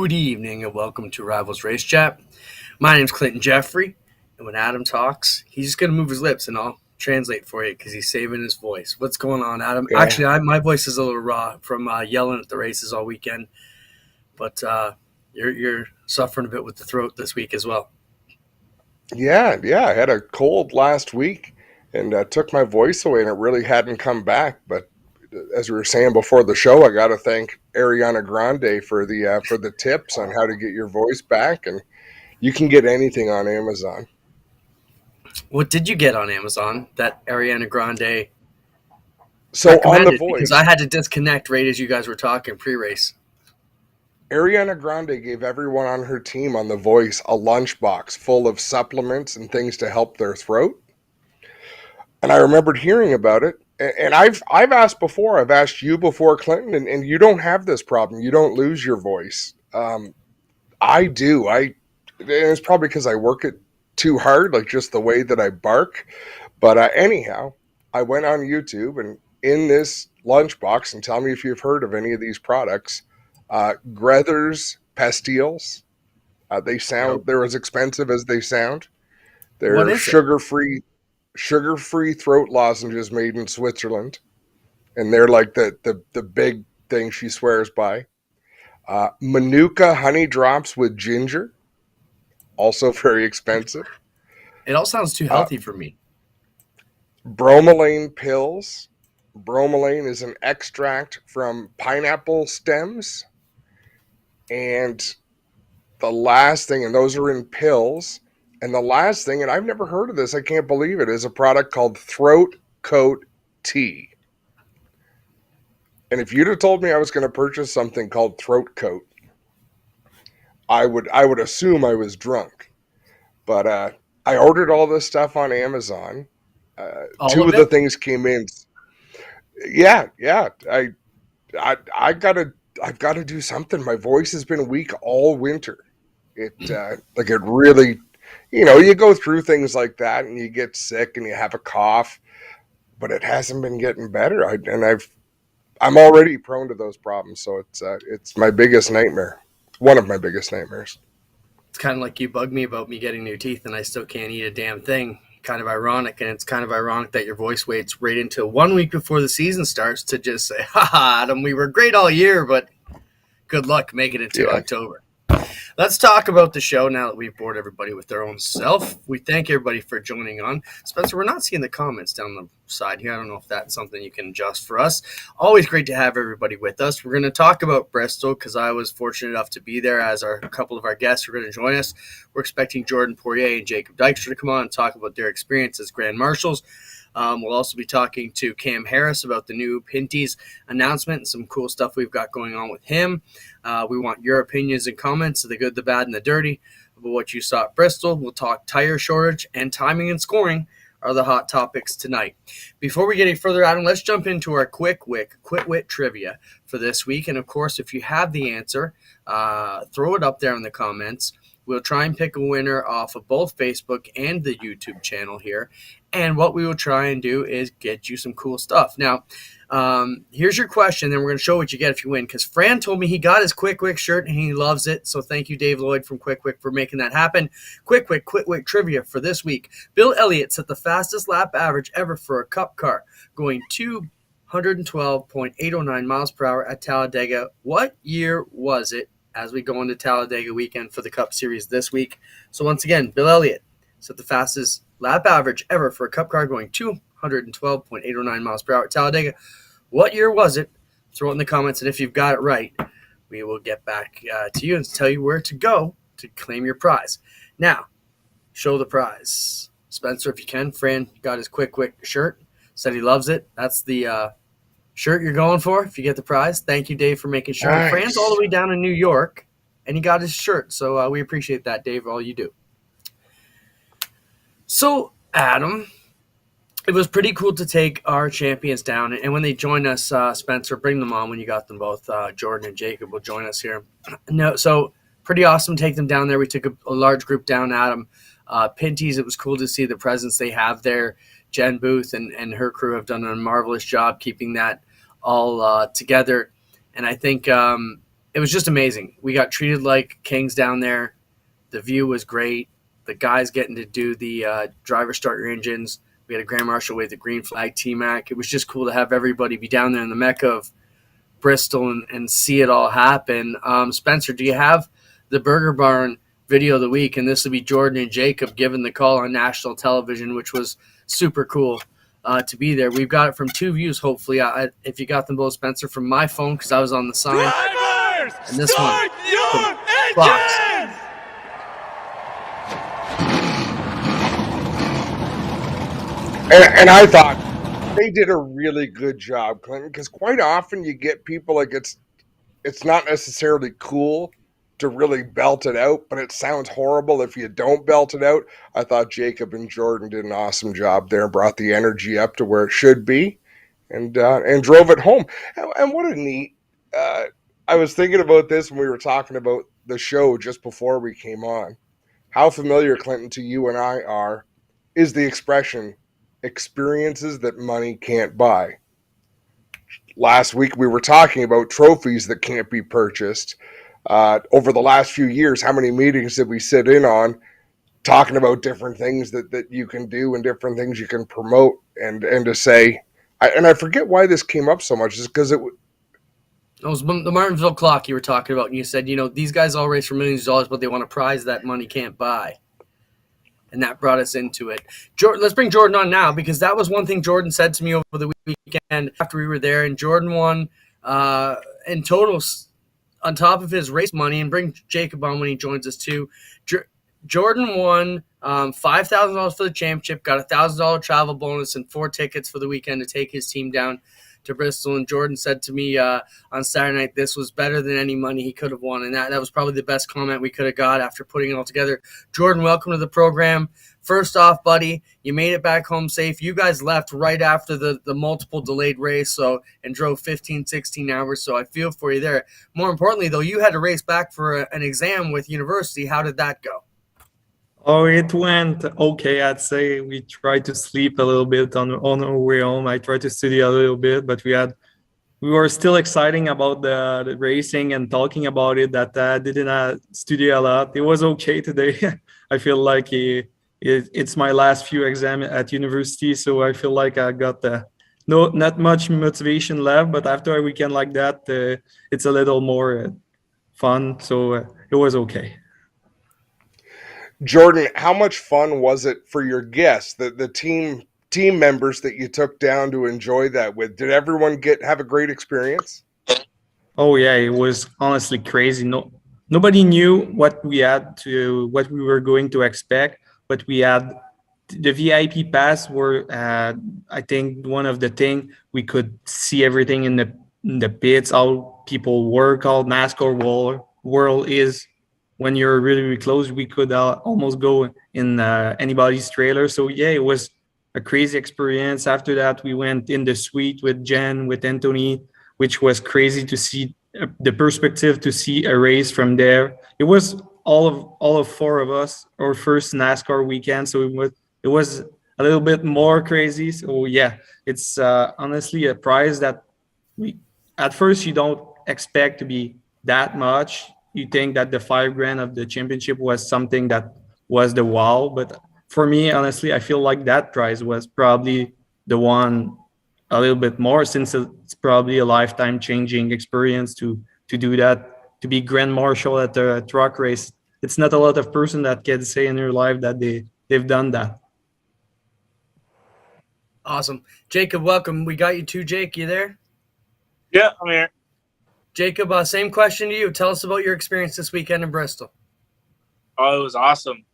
Good evening and welcome to Rivalz Race Chat. My name's Clinton Geoffrey, and when Adam talks, he's just going to move his lips and I'll translate for you because he's saving his voice. What's going on, Adam? Yeah. Actually, my voice is a little raw from yelling at the races all weekend, but you're suffering a bit with the throat this week as well. Yeah. I had a cold last week and took my voice away, and it really hadn't come back. But as we were saying before the show, I got to thank Ariana Grande for the tips on how to get your voice back, and you can get anything on Amazon. What did you get on Amazon that Ariana Grande So on recommended? The Voice, Because I had to disconnect right as you guys were talking pre-race. Ariana Grande gave everyone on her team on The Voice a lunchbox full of supplements and things to help their throat. And I remembered hearing about it. And I've asked before. I've asked you before, Clinton, and you don't have this problem. You don't lose your voice. I do. And it's probably because I work it too hard, like just the way that I bark. But anyhow, I went on YouTube, and in this lunchbox, and tell me if you've heard of any of these products, Grethers Pastilles. They're as expensive as they sound. What They're is it? sugar-free throat lozenges made in Switzerland, and they're like the big thing she swears by. Manuka honey drops with ginger, also very expensive. It all sounds too Uh, healthy for me. Bromelain pills. Bromelain is an extract from pineapple stems, and the last thing, and those are in pills. And the last thing, and I've never heard of this, I can't believe it, is a product called Throat Coat Tea. And if you'd have told me I was going to purchase something called Throat Coat, I would assume I was drunk. But I ordered all this stuff on Amazon. All Two of of the it? things came in. Yeah. I've got to do something. My voice has been weak all winter. It really, you go through things like that and you get sick and you have a cough, but it hasn't been getting better. I'm already prone to those problems, so it's my biggest nightmare. One of my biggest nightmares. It's kind of like you bug me about me getting new teeth and I still can't eat a damn thing. Kind of ironic, and it's kind of ironic that your voice waits right into 1 week before the season starts to just say, haha, Adam, we were great all year, but good luck making it to Yeah. October. Let's talk about the show now that we've bored everybody with their own self. We thank everybody for joining on. Spencer, we're not seeing the comments down the side here. I don't know if that's something you can adjust for us. Always great to have everybody with us. We're going to talk about Bristol because I was fortunate enough to be there as a couple of our guests are going to join us. We're expecting Jordan Poirier and Jacob Dykstra to come on and talk about their experience as Grand Marshals. We'll also be talking to Cam Harris about the new Pinty's announcement and some cool stuff we've got going on with him. We want your opinions and comments, the good, the bad, and the dirty, about what you saw at Bristol. We'll talk tire shortage and timing and scoring are the hot topics tonight. Before we get any further, Adam, let's jump into our quick wit trivia for this week. And, of course, if you have the answer, throw it up there in the comments. We'll try and pick a winner off of both Facebook and the YouTube channel here. And what we will try and do is get you some cool stuff. Now, here's your question, then we're going to show what you get if you win. Because Fran told me he got his Quick Wick shirt and he loves it. So thank you, Dave Lloyd from Quick Wick, for making that happen. Quick Wick trivia for this week. Bill Elliott set the fastest lap average ever for a Cup car, going 212.809 miles per hour at Talladega. What year was it? As we go into Talladega weekend for the Cup Series this week. So once again, Bill Elliott set the fastest lap average ever for a Cup car, going 212.809 miles per hour at Talladega. What year was it? Throw it in the comments, and if you've got it right, we will get back to you and tell you where to go to claim your prize. Now, show the prize. Spencer, if you can. Fran got his Quick Wick shirt, said he loves it. That's the shirt you're going for if you get the prize. Thank you, Dave, for making sure. Nice. Fran's all the way down in New York, and he got his shirt. So we appreciate that, Dave, all you do. So, Adam, it was pretty cool to take our champions down. And when they join us, Spencer, bring them on when you got them both. Jordan and Jacob will join us here. So pretty awesome to take them down there. We took a large group down at them. Pinty's, it was cool to see the presence they have there. Jen Booth and her crew have done a marvelous job keeping that all together. And I think it was just amazing. We got treated like kings down there. The view was great. The guys getting to do the driver start your engines. We had a Grand Marshal wave the green flag, T-Mac. It was just cool to have everybody be down there in the mecca of Bristol and see it all happen. Spencer, do you have the Burger Barn video of the week? And this will be Jordan and Jacob giving the call on national television, which was super cool to be there. We've got it from two views, hopefully. If you got them both, Spencer, from my phone, because I was on the sign. Drivers, and this start one, your Fox. engines! And I thought they did a really good job, Clinton, because quite often you get people like it's not necessarily cool to really belt it out, but it sounds horrible if you don't belt it out. I thought Jacob and Jordan did an awesome job there, brought the energy up to where it should be, and drove it home. And what a neat! I was thinking about this when we were talking about the show just before we came on. How familiar, Clinton, to you and I is the expression experiences that money can't buy. Last week we were talking about trophies that can't be purchased. Over the last few years, how many meetings did we sit in on talking about different things that you can do and different things you can promote and to say, I forget why this came up so much, is because it was the Martinsville clock you were talking about, and you said, these guys all race for millions of dollars, but they want a prize that money can't buy. And that brought us into it. Let's bring Jordan on now, because that was one thing Jordan said to me over the weekend after we were there. And Jordan won in total on top of his race money. And bring Jacob on when he joins us too. Jordan won $5,000 for the championship, got a $1,000 travel bonus and 4 tickets for the weekend to take his team down to Bristol. And Jordan said to me on Saturday night, this was better than any money he could have won. And that was probably the best comment we could have got after putting it all together. Jordan, welcome to the program. First off, buddy, you made it back home safe. You guys left right after the multiple delayed race and drove 15, 16 hours. So I feel for you there. More importantly, though, you had to race back for an exam with university. How did that go? Oh, it went okay. I'd say we tried to sleep a little bit on our way home. I tried to study a little bit, but we were still exciting about the racing and talking about it. That didn't study a lot. It was okay today. I feel like it's my last few exams at university, so I feel like I got not much motivation left. But after a weekend like that, it's a little more fun. So it was okay. Jordan, how much fun was it for your guests, the team members that you took down to enjoy that with? Did everyone have a great experience? Oh yeah, it was honestly crazy. Nobody knew what we were going to expect, but we had the VIP pass. Were I think one of the thing we could see everything in the pits, how people work, how NASCAR world is. When you're really, really close, we could almost go in anybody's trailer. So yeah, it was a crazy experience. After that, we went in the suite with Jen, with Anthony, which was crazy to see the perspective, to see a race from there. It was all of 4 of us, our first NASCAR weekend. So it was a little bit more crazy. So yeah, it's honestly a prize that at first you don't expect to be that much. You think that the $5,000 of the championship was something that was the wow. But for me, honestly, I feel like that prize was probably the one a little bit more, since it's probably a lifetime changing experience to do that, to be Grand Marshal at a truck race. It's not a lot of person that can say in their life that they've done that. Awesome. Jacob, welcome. We got you too, Jake. You there? Yeah, I'm here. Jacob, same question to you. Tell us about your experience this weekend in Bristol. Oh, it was awesome.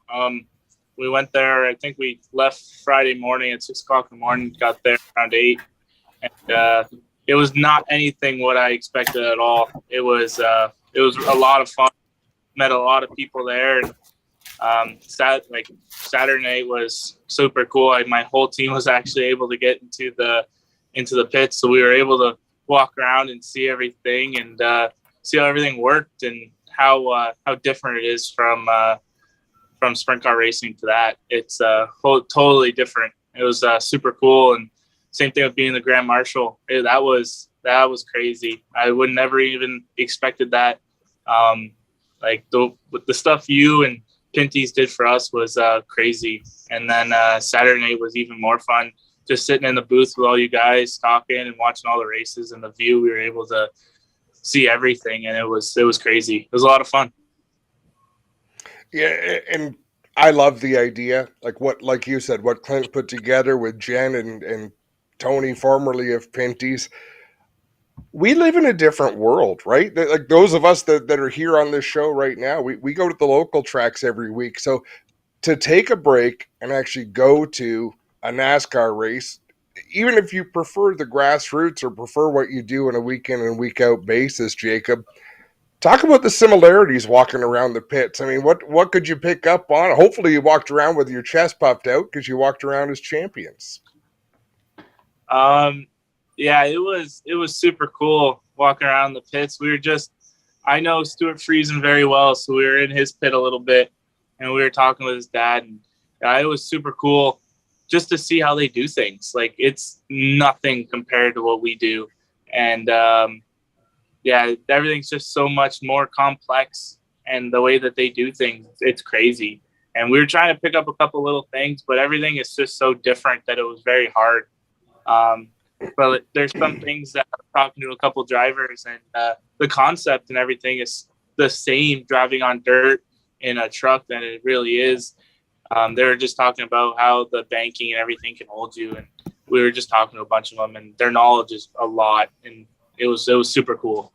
We went there. I think we left Friday morning at 6 o'clock in the morning, got there around 8. And it was not anything what I expected at all. It was a lot of fun. Met a lot of people there. And Saturday night was super cool. My whole team was actually able to get into the pits, so we were able to walk around and see everything and see how everything worked and how different it is from sprint car racing to that. It's totally different. It was super cool, and same thing with being the Grand Marshal. That was crazy. I would never even expected that Like the stuff you and Pinty's did for us was crazy. And then Saturday night was even more fun. Just sitting in the booth with all you guys talking and watching all the races and the view. We were able to see everything, and it was crazy. It was a lot of fun. Yeah, and I love the idea, like you said, what Clint put together with Jen and Tony, formerly of Pinty's. We live in a different world, right? Like those of us that are here on this show right now, we go to the local tracks every week. So to take a break and actually go to a NASCAR race, even if you prefer the grassroots or prefer what you do on a week in and week out basis, Jacob, talk about the similarities walking around the pits. I mean, what could you pick up on? Hopefully you walked around with your chest puffed out because you walked around as champions. Yeah, it was super cool walking around the pits. I know Stuart Friesen very well, so we were in his pit a little bit, and we were talking with his dad, and it was super cool just to see how they do things. Like, it's nothing compared to what we do. And, yeah, everything's just so much more complex, and the way that they do things, it's crazy. And we were trying to pick up a couple little things, but everything is just so different that it was very hard. But there's some things that I'm talking to a couple drivers, and the concept and everything is the same driving on dirt in a truck than it really is. They were just talking about how the banking and everything can hold you, and we were just talking to a bunch of them, and their knowledge is a lot, and it was super cool.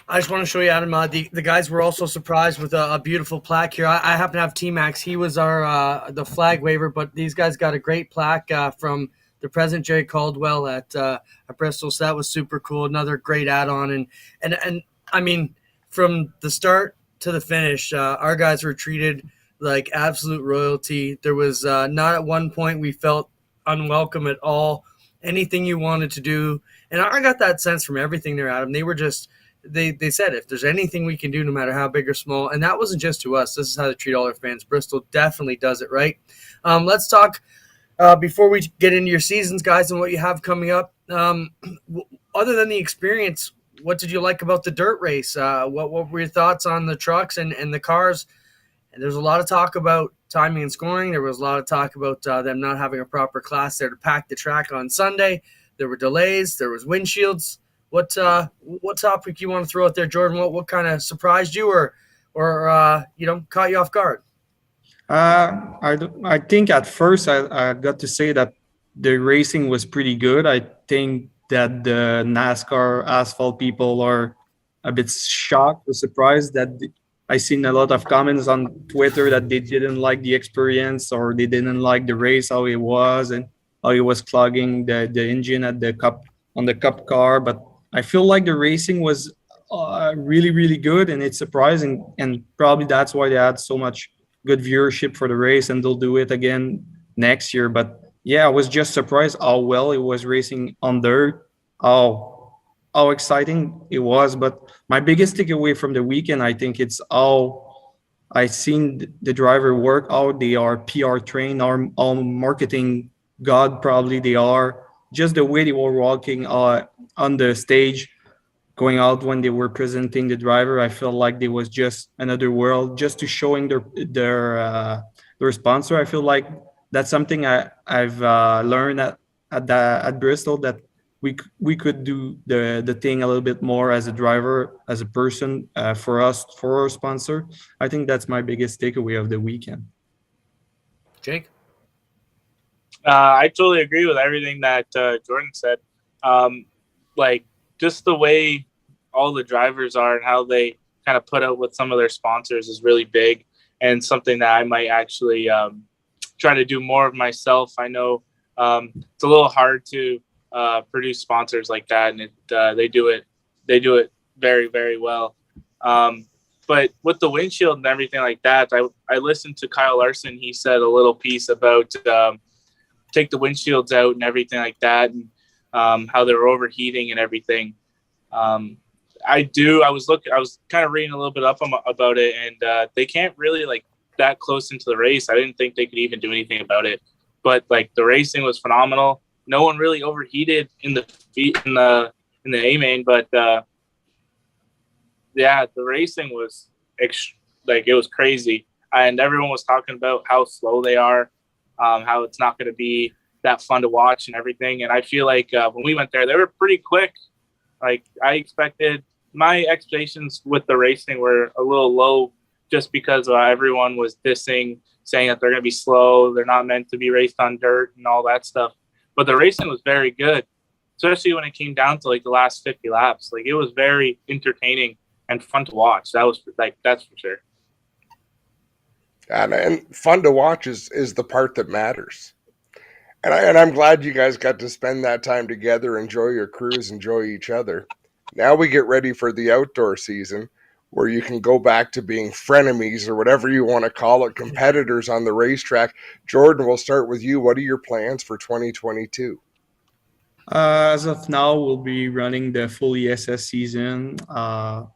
I just want to show you, Adam, the guys were also surprised with a beautiful plaque here. I happen to have T-Max. He was the flag waver, but these guys got a great plaque from the President Jerry Caldwell at Bristol, so that was super cool. Another great add-on, and I mean, from the start to the finish, our guys were treated like absolute royalty. There was not at one point we felt unwelcome at all. Anything you wanted to do, and I got that sense from everything there, Adam. They were just they said if there's anything we can do, no matter how big or small, and that wasn't just to us. This is how they treat all their fans. Bristol definitely does it right. Let's talk. Before we get into your seasons, guys, and what you have coming up, other than the experience, what did you like about the dirt race? What were your thoughts on the trucks and the cars? And there's a lot of talk about timing and scoring. There was a lot of talk about them not having a proper class there to pack the track on Sunday. There were delays. There was windshields. What topic you want to throw out there, Jordan? What kind of surprised you or caught you off guard? I think at first I got to say that the racing was pretty good. I think that the NASCAR asphalt people are a bit shocked or surprised that I seen a lot of comments on Twitter that they didn't like the experience or they didn't like the race, how it was and how it was clogging the engine at the cup car. But I feel like the racing was really, really good, and it's surprising, and probably that's why they had so much good viewership for the race, and they'll do it again next year. But yeah, I was just surprised how well it was racing on dirt, how exciting it was. But my biggest takeaway from the weekend, I think it's how I seen the driver work, how they are PR trained, how marketing god probably they are. Just the way they were walking on the stage, going out when they were presenting the driver, I felt like there was just another world, just to showing their sponsor. I feel like that's something I've learned at Bristol, that we could do the thing a little bit more as a driver, as a person, for our sponsor. I think that's my biggest takeaway of the weekend. Jake? I totally agree with everything that Jordan said. Like, just the way all the drivers are and how they kind of put out with some of their sponsors is really big, and something that I might actually try to do more of myself. I know it's a little hard to produce sponsors like that, and they do it very, very well. But with the windshield and everything like that, I listened to Kyle Larson. He said a little piece about take the windshields out and everything like that, and how they're overheating and everything. I was kind of reading a little bit up about it, and they can't really, like, that close into the race. I didn't think they could even do anything about it, but like, the racing was phenomenal. No one really overheated in the A main, but yeah, the racing was it was crazy, and everyone was talking about how slow they are, how it's not going to be that fun to watch and everything. And I feel like when we went there, they were pretty quick. Like my expectations with the racing were a little low, just because everyone was dissing, saying that they're going to be slow, they're not meant to be raced on dirt and all that stuff. But the racing was very good, especially when it came down to like the last 50 laps. Like, it was very entertaining and fun to watch. That's for sure. And fun to watch is the part that matters. And I'm glad you guys got to spend that time together, enjoy your crews, enjoy each other. Now we get ready for the outdoor season, where you can go back to being frenemies, or whatever you want to call it, competitors on the racetrack. Jordan, we'll start with you. What are your plans for 2022? As of now, we'll be running the full ESS season.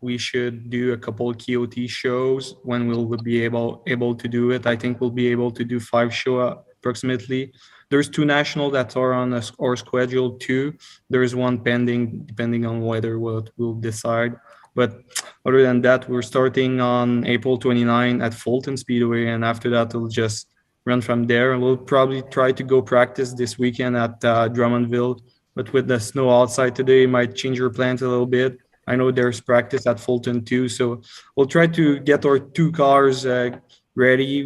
We should do a couple of KOT shows when we'll be able to do it. I think we'll be able to do 5 shows approximately. There's 2 national that are on our schedule too. There is one pending, depending on whether what we'll decide. But other than that, we're starting on April 29 at Fulton Speedway, and after that, we'll just run from there. We'll probably try to go practice this weekend at Drummondville. But with the snow outside today, might change your plans a little bit. I know there's practice at Fulton too, so we'll try to get our 2 cars ready.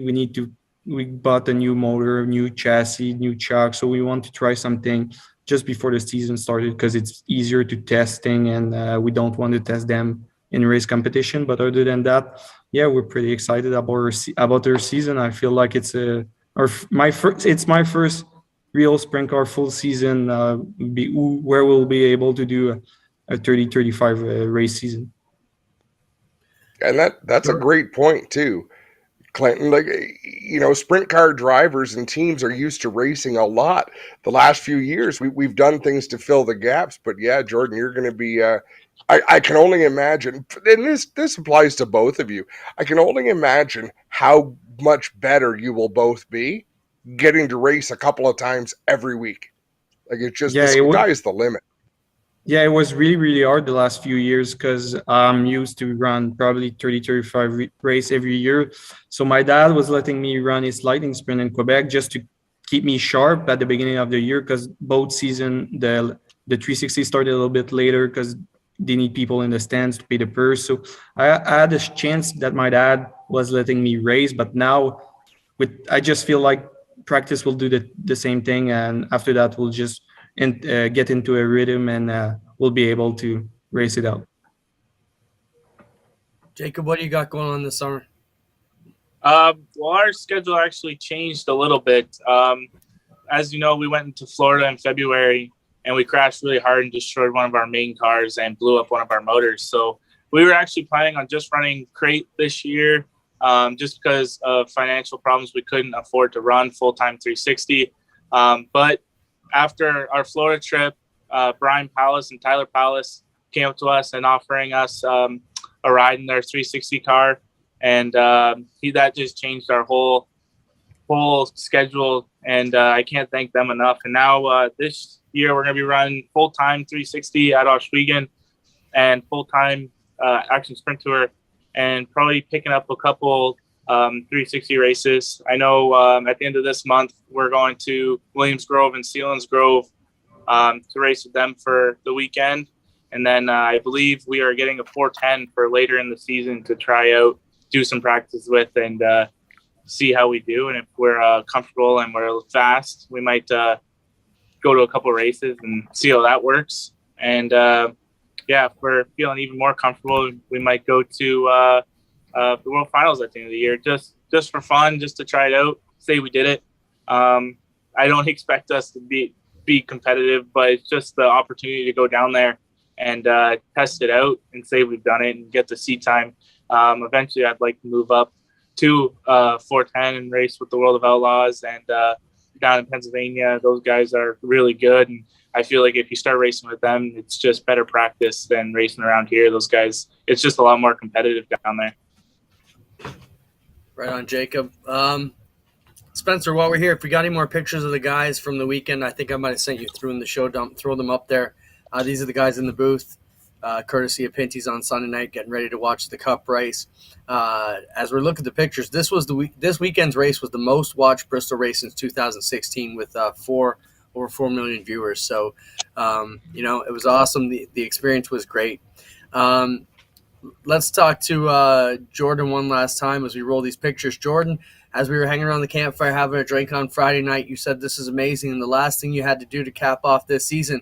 We bought a new motor, new chassis, new chock, so we want to try something just before the season started, because it's easier to testing, and we don't want to test them in race competition. But other than that, yeah, we're pretty excited about our season. I feel like it's my first real sprint car full season, where we'll be able to do a 30-35 race season. And that's a great point too, Clinton. Like, sprint car drivers and teams are used to racing a lot. The last few years, we've done things to fill the gaps. But yeah, Jordan, you're going to be. I can only imagine, and this applies to both of you. I can only imagine how much better you will both be getting to race a couple of times every week. Like, it's just, the sky's the limit. Yeah, it was really, really hard the last few years, because I'm used to run probably 30-35 race every year. So my dad was letting me run his lightning sprint in Quebec just to keep me sharp at the beginning of the year, because both season, the 360 started a little bit later because they need people in the stands to pay the purse. So I had a chance that my dad was letting me race, but now I just feel like practice will do the same thing, and after that we'll just get into a rhythm, and we'll be able to race it out. Jacob, what do you got going on this summer? Well, our schedule actually changed a little bit. As you know, we went into Florida in February, and we crashed really hard and destroyed one of our main cars and blew up one of our motors. So we were actually planning on just running crate this year. Just because of financial problems, we couldn't afford to run full-time 360. But after our Florida trip, Brian Palace and Tyler Palace came up to us and offering us a ride in their 360 car. And that just changed our whole schedule. And I can't thank them enough. And now this year, we're going to be running full-time 360 at Oswego and full-time Action Sprint Tour, and probably picking up a couple 360 races. I know at the end of this month, we're going to Williams Grove and Sealands Grove to race with them for the weekend. And then I believe we are getting a 410 for later in the season to try out, do some practice with, and see how we do. And if we're comfortable and we're fast, we might go to a couple races and see how that works. And if we're feeling even more comfortable, we might go to the World Finals at the end of the year, just for fun, just to try it out, say we did it. I don't expect us to be competitive, but it's just the opportunity to go down there and test it out and say we've done it and get the seat time. Eventually, I'd like to move up to 410 and race with the World of Outlaws, and down in Pennsylvania, those guys are really good, and I feel like if you start racing with them, it's just better practice than racing around here. Those guys, it's just a lot more competitive down there. Right on, Jacob. Spencer, while we're here, if we got any more pictures of the guys from the weekend, I think I might have sent you through in the show dump. Throw them up there. These are the guys in the booth. courtesy of Pinty's on Sunday night, getting ready to watch the Cup race. As we look at the pictures, this weekend's race was the most watched Bristol race since 2016 with over 4 million viewers. So, it was awesome. The experience was great. Let's talk to Jordan one last time as we roll these pictures. Jordan, as we were hanging around the campfire having a drink on Friday night, you said this is amazing, and the last thing you had to do to cap off this season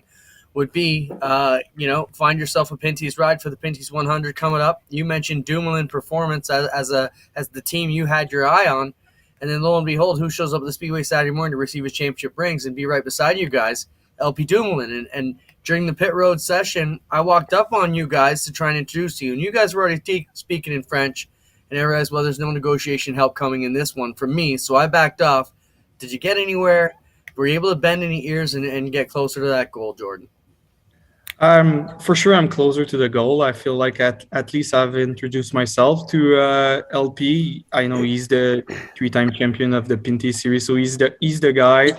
would be, find yourself a Pinty's ride for the Pinty's 100 coming up. You mentioned Dumoulin Performance as the team you had your eye on, and then lo and behold, who shows up at the Speedway Saturday morning to receive his championship rings and be right beside you guys? LP Dumoulin. And during the pit road session, I walked up on you guys to try and introduce you, and you guys were already speaking in French, and I realized, well, there's no negotiation help coming in this one from me, so I backed off. Did you get anywhere? Were you able to bend any ears and get closer to that goal, Jordan? For sure, I'm closer to the goal. I feel like at least I've introduced myself to LP. I know he's the 3-time champion of the Pinty series, so he's the guy.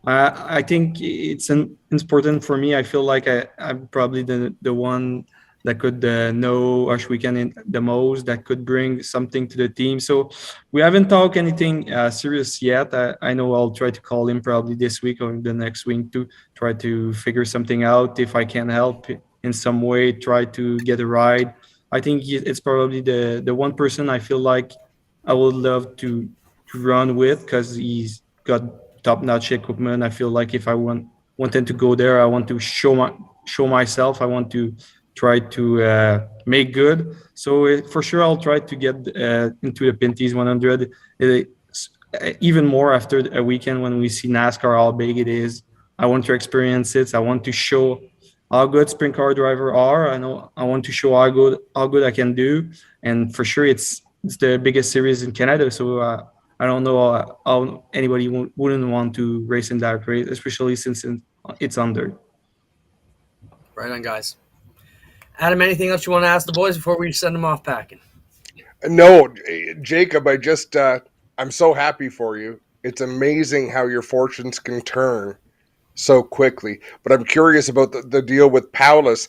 I think it's important for me. I feel like I'm probably the one that could know Ush Weekend the most, that could bring something to the team. So we haven't talked anything serious yet. I know I'll try to call him probably this week or the next week to try to figure something out. If I can help in some way, try to get a ride. I think it's probably the one person I feel like I would love to run with, because he's got top-notch equipment. I feel like if I wanted to go there, I want to show myself. I want to try to make good. So for sure, I'll try to get into the Pinty's 100. Even more after a weekend when we see NASCAR, how big it is. I want to experience it. I want to show how good sprint car drivers are. I want to show how good I can do. And for sure, it's the biggest series in Canada. So I don't know how anybody wouldn't want to race in that race, especially since it's under. Right on, guys. Adam, anything else you want to ask the boys before we send them off packing? No, Jacob, I'm so happy for you. It's amazing how your fortunes can turn so quickly. But I'm curious about the deal with Paulus.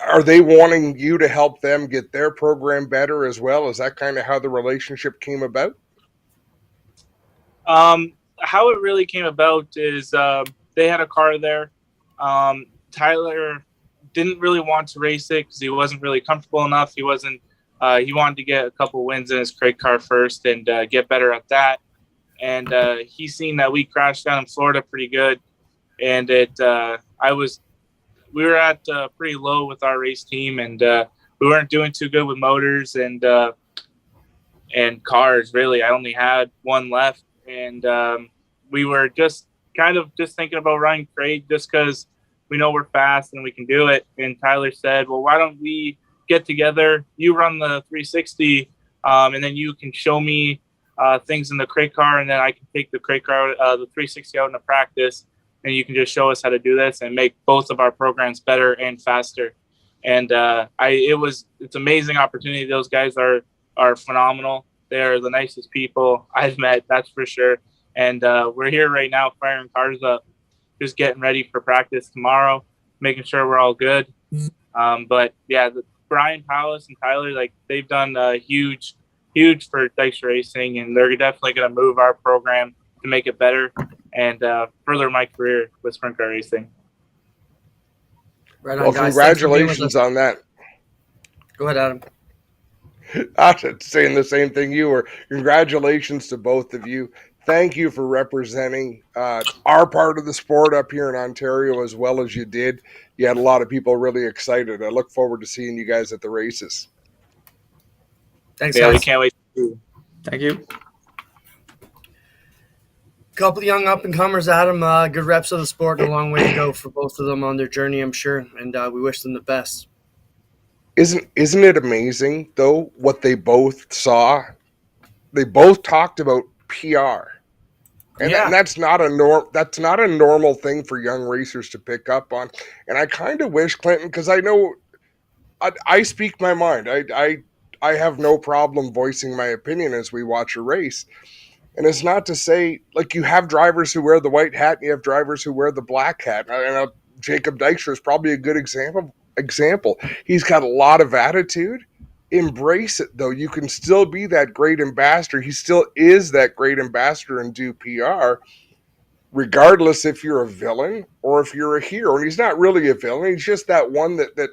Are they wanting you to help them get their program better as well? Is that kind of how the relationship came about? How it really came about is they had a car there. Tyler didn't really want to race it because he wasn't really comfortable enough. He wanted to get a couple wins in his crate car first and get better at that. And he seen that we crashed down in Florida pretty good, and we were at pretty low with our race team, and we weren't doing too good with motors and cars. Really, I only had one left, and we were just thinking about running crate just because we know we're fast and we can do it. And Tyler said, well, why don't we get together? You run the 360, and then you can show me things in the crate car, and then I can take the crate car, the 360 out into practice, and you can just show us how to do this and make both of our programs better and faster. And it's an amazing opportunity. Those guys are phenomenal. They're the nicest people I've met, that's for sure. And we're here right now firing cars up, just getting ready for practice tomorrow, making sure we're all good. But yeah, Brian Powlis and Tyler, they've done huge for Dykes Racing, and they're definitely going to move our program to make it better and further my career with sprint car racing. Right on, well, guys. congratulations on that. Go ahead, Adam. I was saying the same thing you were. Congratulations to both of you. Thank you for representing our part of the sport up here in Ontario as well as you did. You had a lot of people really excited. I look forward to seeing you guys at the races. Thanks, Yeah, guys. we can't wait. Thank you. Couple of young up-and-comers, Adam. Good reps of the sport, and a long way to go for both of them on their journey, I'm sure, and we wish them the best. Isn't it amazing, though, what they both saw? They both talked about PR. And that's not a normal thing for young racers to pick up on. And I kind of wish, Clinton, because I know I speak my mind. I have no problem voicing my opinion as we watch a race. And it's not to say, you have drivers who wear the white hat and you have drivers who wear the black hat. And Jacob Dykstra is probably a good example example. He's got a lot of attitude. Embrace it, though. You can still be that great ambassador. He still is that great ambassador and do PR, regardless if you're a villain or if you're a hero. And he's not really a villain. He's just that one that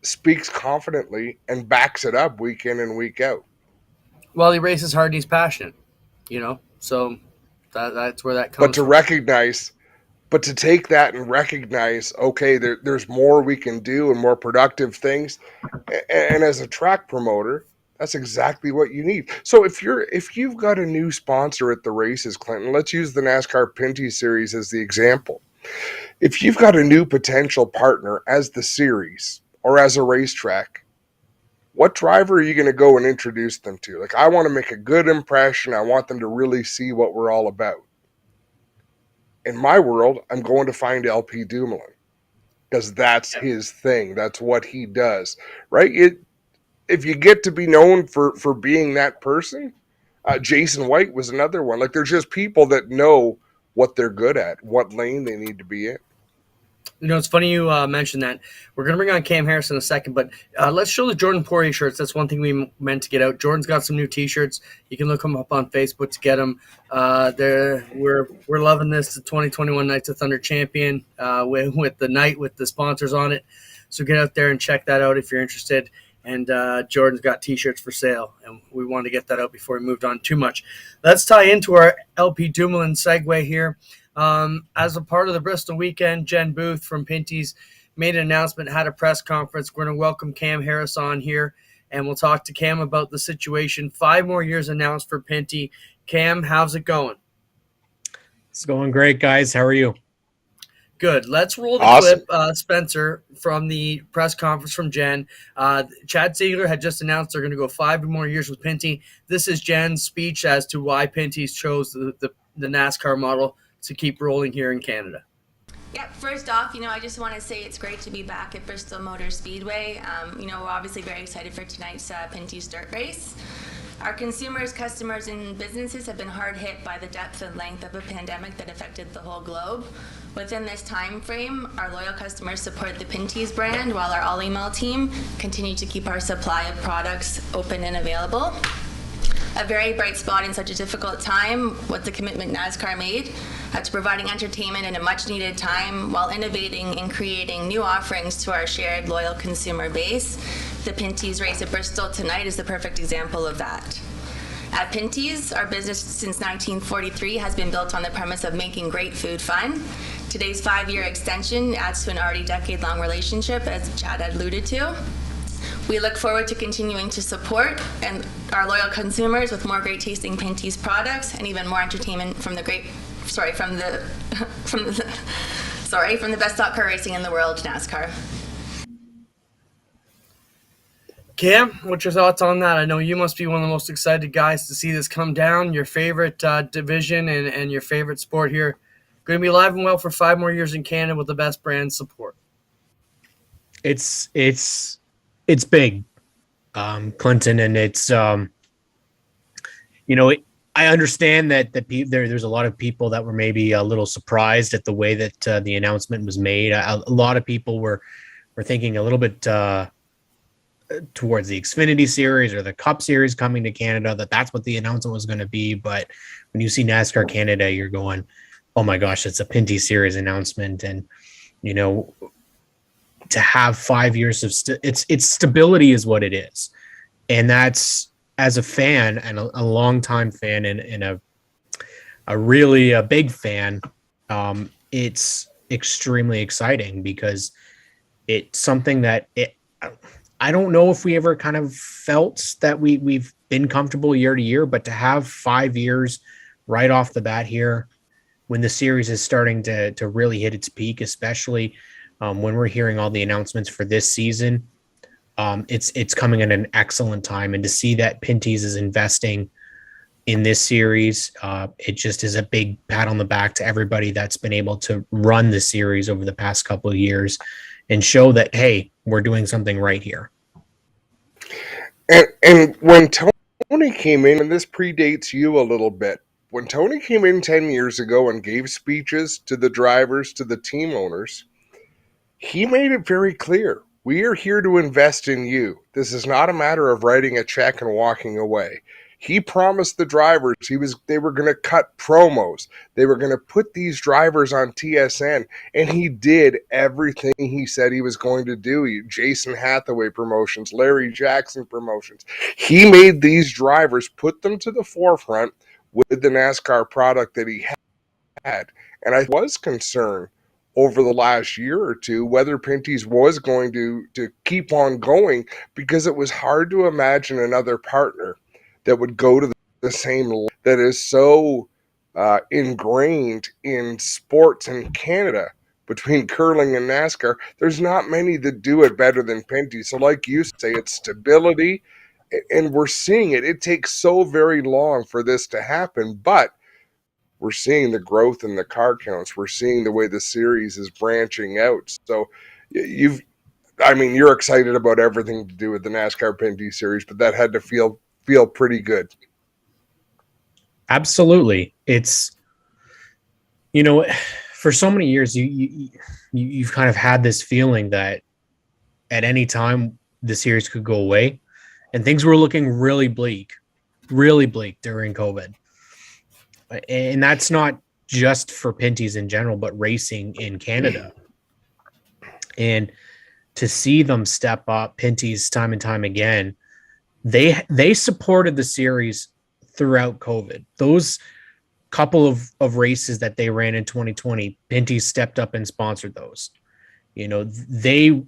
speaks confidently and backs it up week in and week out. Well, he races hard and he's passionate, so that's where that comes But to from. recognize, but to take that and recognize, okay, there's more we can do and more productive things. And as a track promoter, that's exactly what you need. So if you've got a new sponsor at the races, Clinton, let's use the NASCAR Pinty series as the example. If you've got a new potential partner as the series or as a racetrack, what driver are you going to go and introduce them to? Like, I want to make a good impression. I want them to really see what we're all about. In my world, I'm going to find LP Dumoulin because that's his thing. That's what he does, right? If you get to be known for being that person, Jason White was another one. Like, there's just people that know what they're good at, what lane they need to be in. It's funny you mentioned that. We're going to bring on Cam Harris in a second, but let's show the Jordan Poirier shirts. That's one thing we meant to get out. Jordan's got some new T-shirts. You can look them up on Facebook to get them. We're loving this. The 2021 Knights of Thunder champion with the sponsors on it. So get out there and check that out if you're interested. And Jordan's got T-shirts for sale, and we wanted to get that out before we moved on too much. Let's tie into our LP Dumoulin segue here. As a part of the Bristol weekend, Jen Booth from Pinty's made an announcement, had a press conference. We're going to welcome Cam Harris on here, and we'll talk to Cam about the situation. 5 more years announced for Pinty. Cam, how's it going? It's going great, guys. How are you? Good. Let's roll the Awesome. clip, Spencer, from the press conference from Jen. Chad Ziegler had just announced they're going to go 5 more years with Pinty. This is Jen's speech as to why Pinty's chose the NASCAR model to keep rolling here in Canada. Yeah, first off, I just want to say it's great to be back at Bristol Motor Speedway. We're obviously very excited for tonight's Pinty's dirt race. Our consumers, customers, and businesses have been hard hit by the depth and length of a pandemic that affected the whole globe. Within this time frame, our loyal customers support the Pinty's brand, while our all-email team continue to keep our supply of products open and available. A very bright spot in such a difficult time was the commitment NASCAR made to providing entertainment in a much-needed time while innovating and creating new offerings to our shared loyal consumer base. The Pinty's race at Bristol tonight is the perfect example of that. At Pinty's, our business since 1943 has been built on the premise of making great food fun. Today's 5-year extension adds to an already decade-long relationship, as Chad had alluded to. We look forward to continuing to support and our loyal consumers with more great tasting Pinty's products and even more entertainment from the best stock car racing in the world, NASCAR. Cam, what's your thoughts on that? I know you must be one of the most excited guys to see this come down, your favorite division and your favorite sport here. Going to be alive and well for 5 more years in Canada with the best brand support. It's big, Clinton, and it's I understand that there's a lot of people that were maybe a little surprised at the way that the announcement was made. A lot of people were thinking a little bit towards the Xfinity series or the Cup series coming to Canada, that's what the announcement was going to be. But when you see NASCAR Canada, you're going, oh my gosh, it's a Pinty series announcement. And, to have 5 years of it's stability is what it is. And that's, as a fan and a longtime fan and a really big fan, it's extremely exciting because it's something that I don't know if we ever kind of felt that we've been comfortable year to year, but to have 5 years right off the bat here when the series is starting to really hit its peak, especially when we're hearing all the announcements for this season, it's coming at an excellent time. And to see that Pinty's is investing in this series, it just is a big pat on the back to everybody that's been able to run the series over the past couple of years and show that, hey, we're doing something right here. And when Tony came in, and this predates you a little bit, when Tony came in 10 years ago and gave speeches to the drivers, to the team owners, he made it very clear. We are here to invest in you. This is not a matter of writing a check and walking away. He promised the drivers they were going to cut promos. They were going to put these drivers on TSN, and he did everything he said he was going to do. Jason Hathaway promotions, Larry Jackson promotions. He made these drivers, put them to the forefront with the NASCAR product that he had. And I was concerned over the last year or two whether Pinty's was going to keep on going, because it was hard to imagine another partner that would go to the same that is so ingrained in sports in Canada between curling and NASCAR. There's not many that do it better than Pinty. So like you say, it's stability, and we're seeing it. It takes so very long for this to happen, but we're seeing the growth in the car counts. We're seeing the way the series is branching out. So you're excited about everything to do with the NASCAR Pinty series, but that had to feel pretty good. Absolutely. It's, for so many years, you've kind of had this feeling that at any time the series could go away, and things were looking really bleak during COVID. And that's not just for Pinty's in general, but racing in Canada. And to see them step up, Pinty's time and time again, they supported the series throughout COVID. Those couple of races that they ran in 2020, Pinty stepped up and sponsored those. They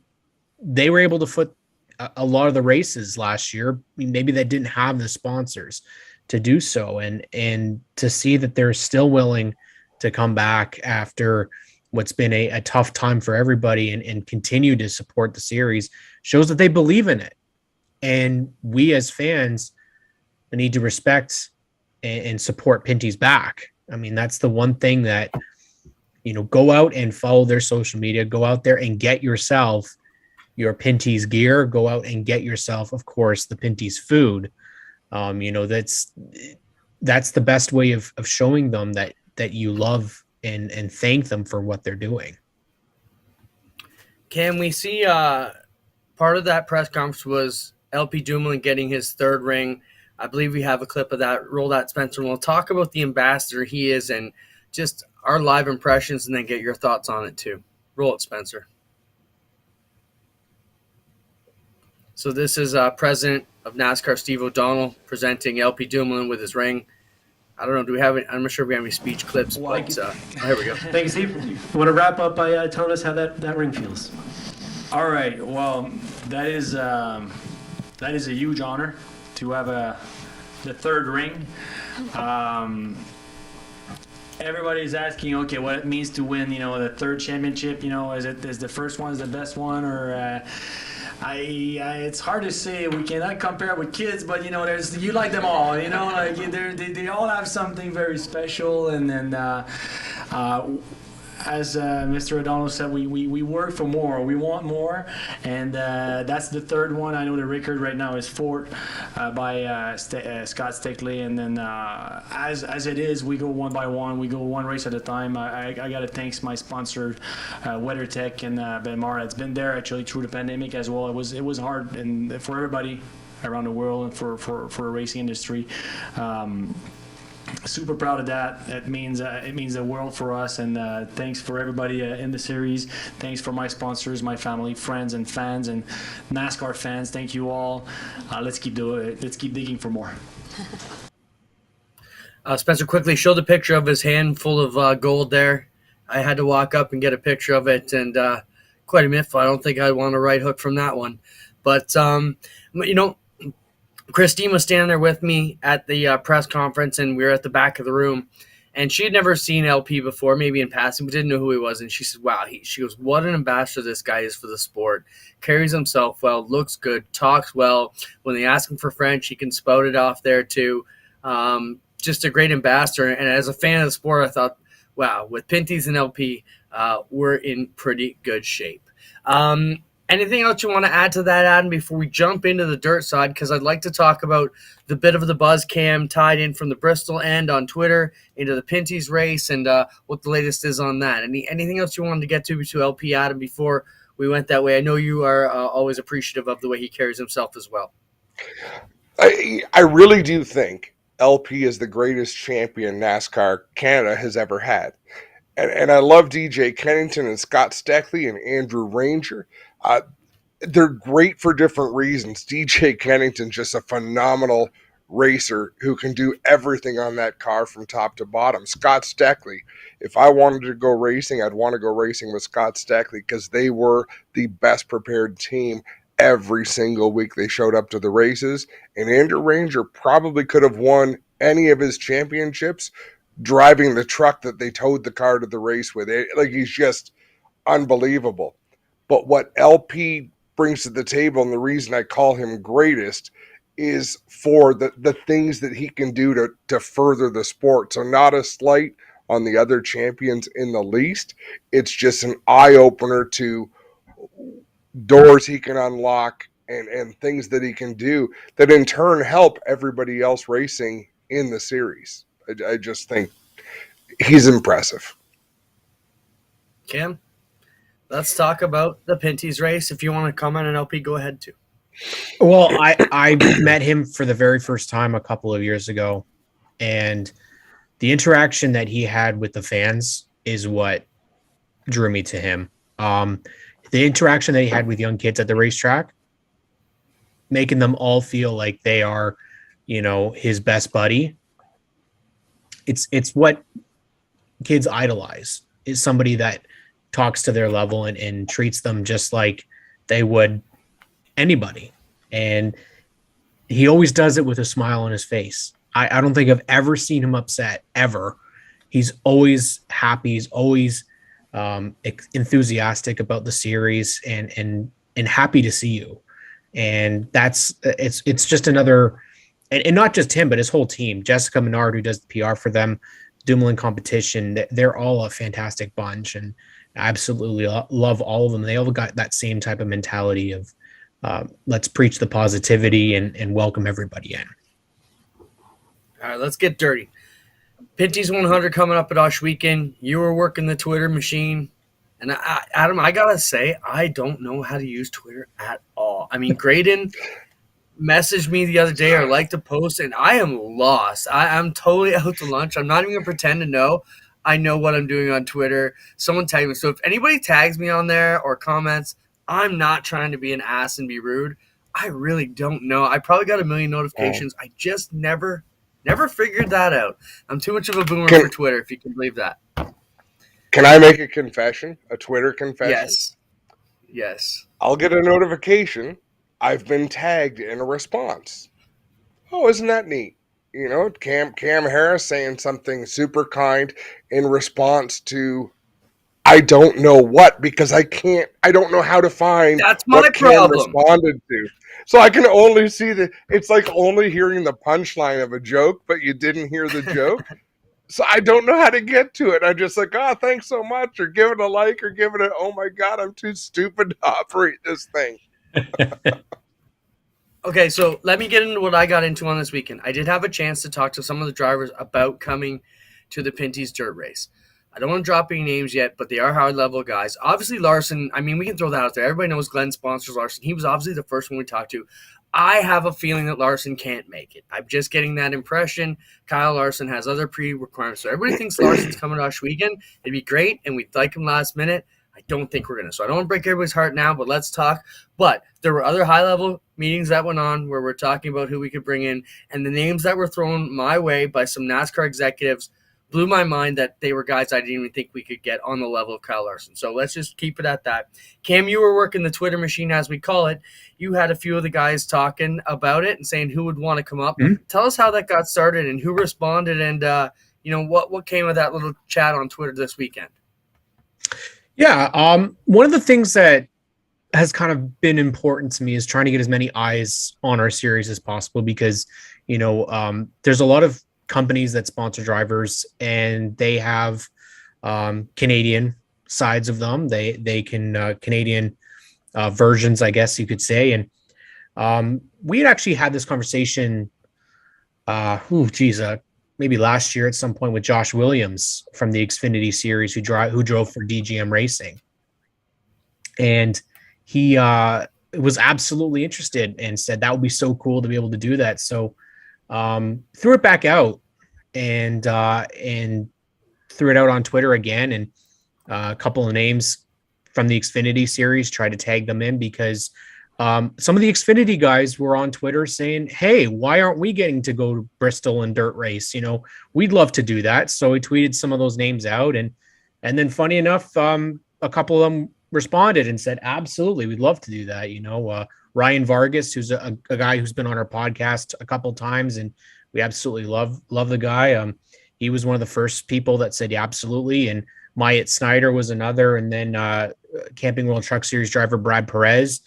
were able to foot a lot of the races last year. Maybe they didn't have the sponsors to do so, and to see that they're still willing to come back after what's been a tough time for everybody and continue to support the series shows that they believe in it. And we as fans need to respect and support Pinty's back. I mean, that's the one thing that, go out and follow their social media, go out there and get yourself your Pinty's gear, go out and get yourself, of course, the Pinty's food. That's the best way of showing them that you love and thank them for what they're doing. Can we see part of that press conference was LP Dumoulin getting his third ring? I believe we have a clip of that. Roll that, Spencer, and we'll talk about the ambassador he is and just our live impressions, and then get your thoughts on it too. Roll it, Spencer. So this is President of NASCAR Steve O'Donnell presenting LP Dumoulin with his ring. I don't know. Do we have it? I'm not sure if we have any speech clips, but here we go. Thanks, Steve. You want to wrap up by telling us how that ring feels? All right. Well, that is a huge honor to have the third ring. Everybody's asking, okay, what it means to win, the third championship. Is the first one is the best one, or it's hard to say. We cannot compare it with kids, but you like them all. They all have something very special, and then as Mr. O'Donnell said, we work for more. We want more, and that's the third one. I know the record right now is 4 by Scott Stickley, and then as it is, we go one by one. We go one race at a time. I got to thank my sponsor, WeatherTech and Benmara. It's been there actually through the pandemic as well. It was hard and for everybody around the world and for a racing industry. Super proud of that. It means the world for us, and thanks for everybody in the series. Thanks for my sponsors, my family, friends, and fans, and NASCAR fans. Thank you all. Let's keep doing it. Let's keep digging for more. Spencer, quickly show the picture of his hand full of gold there. I had to walk up and get a picture of it, and quite a miffle. I don't think I'd want a right hook from that one. But, Christine was standing there with me at the press conference, and we were at the back of the room, and she had never seen LP before, maybe in passing, but didn't know who he was. And she said, wow, she goes, what an ambassador this guy is for the sport. Carries himself well, looks good, talks well. When they ask him for French, he can spout it off there too. Just a great ambassador. And as a fan of the sport, I thought, wow, with Pinty's and LP, we're in pretty good shape. Anything else you want to add to that, Adam, before we jump into the dirt side? Because I'd like to talk about the bit of the buzz cam tied in from the Bristol end on Twitter into the Pinty's race and what the latest is on that. Anything else you wanted to get to LP, Adam, before we went that way. I know you are always appreciative of the way he carries himself as well. I really do think LP is the greatest champion NASCAR Canada has ever had. And I love DJ Kennington and Scott Steckley and Andrew Ranger. They're great for different reasons. DJ Kennington's just a phenomenal racer who can do everything on that car from top to bottom. Scott Steckley, if I wanted to go racing, I'd want to go racing with Scott Steckley because they were the best prepared team every single week they showed up to the races. And Andrew Ranger probably could have won any of his championships driving the truck that they towed the car to the race with. Like, he's just unbelievable. But what LP brings to the table, and the reason I call him greatest, is for the things that he can do to further the sport. So not a slight on the other champions in the least. It's just an eye-opener to doors he can unlock and things that he can do that in turn help everybody else racing in the series. I just think he's impressive. Cam, let's talk about the Pinty's race. If you want to comment on LP, go ahead too. Well, I met him for the very first time a couple of years ago, and the interaction that he had with the fans is what drew me to him. The interaction that he had with young kids at the racetrack, making them all feel like they are, his best buddy. It's what kids idolize, is somebody that talks to their level and treats them just like they would anybody. And he always does it with a smile on his face. I don't think I've ever seen him upset, ever. He's always happy. He's always enthusiastic about the series and happy to see you. And it's just another, and not just him, but his whole team. Jessica Menard, who does the PR for them, Dumoulin competition, they're all a fantastic bunch, and I absolutely love all of them. They all got that same type of mentality of let's preach the positivity and welcome everybody in. All right, let's get dirty. Pinty's 100 coming up at Osh Weekend. You were working the Twitter machine. And Adam, I got to say, I don't know how to use Twitter at all. I mean, Graydon messaged me the other day or liked a post, and I am lost. I'm totally out to lunch. I'm not even going to pretend to know. I know what I'm doing on Twitter. Someone tagged me. So if anybody tags me on there or comments, I'm not trying to be an ass and be rude. I really don't know. I probably got a million notifications. I just never figured that out. I'm too much of a boomer for Twitter, if you can believe that. Can I make a confession? A Twitter confession? Yes. I'll get a notification. I've been tagged in a response. Oh, isn't that neat? Cam Harris saying something super kind in response to I don't know what, because I don't know how to find that's my what problem. Cam responded to. So I can only see it's like only hearing the punchline of a joke, but you didn't hear the joke. So I don't know how to get to it. I'm just like, oh, thanks so much, or give it a like, or give it a, oh my God, I'm too stupid to operate this thing. Okay, so let me get into what I got into on this weekend. I did have a chance to talk to some of the drivers about coming to the Pinty's dirt race. I don't want to drop any names yet, but they are high-level guys. Obviously, Larson, I mean, we can throw that out there. Everybody knows Glenn sponsors Larson. He was obviously the first one we talked to. I have a feeling that Larson can't make it. I'm just getting that impression. Kyle Larson has other pre-requirements. So everybody thinks Larson's coming to Osh Weekend. It'd be great, and we'd like him last minute. I don't think we're going to. So I don't want to break everybody's heart now, but let's talk. But there were other high-level meetings that went on where we're talking about who we could bring in, and the names that were thrown my way by some NASCAR executives blew my mind that they were guys I didn't even think we could get on the level of Kyle Larson. So let's just keep it at that. Cam, you were working the Twitter machine, as we call it. You had a few of the guys talking about it and saying who would want to come up. Mm-hmm. Tell us how that got started and who responded and, what came of that little chat on Twitter this weekend. Yeah, one of the things that has kind of been important to me is trying to get as many eyes on our series as possible because, there's a lot of companies that sponsor drivers and they have Canadian sides of them. They can Canadian versions, I guess you could say. And we had actually had this conversation, maybe last year at some point with Josh Williams from the Xfinity series who drove for DGM Racing. and he was absolutely interested and said that would be so cool to be able to do that. So threw it back out and threw it out on Twitter again, and a couple of names from the Xfinity series, tried to tag them in because some of the Xfinity guys were on Twitter saying, hey, why aren't we getting to go to Bristol and dirt race? We'd love to do that. So he tweeted some of those names out. And then funny enough, a couple of them responded and said, absolutely, we'd love to do that. Ryan Vargas, who's a guy who's been on our podcast a couple of times, and we absolutely love the guy. He was one of the first people that said, yeah, absolutely. And Myatt Snyder was another. And then Camping World Truck Series driver Brad Perez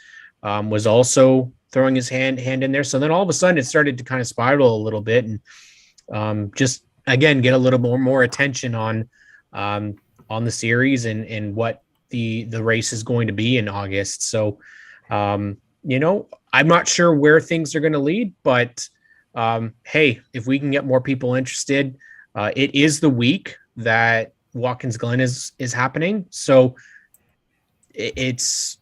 was also throwing his hand in there. So then all of a sudden it started to kind of spiral a little bit, and just again get a little more attention on the series and what the race is going to be in August. So I'm not sure where things are going to lead, but hey, if we can get more people interested, it is the week that Watkins Glen is happening. So it's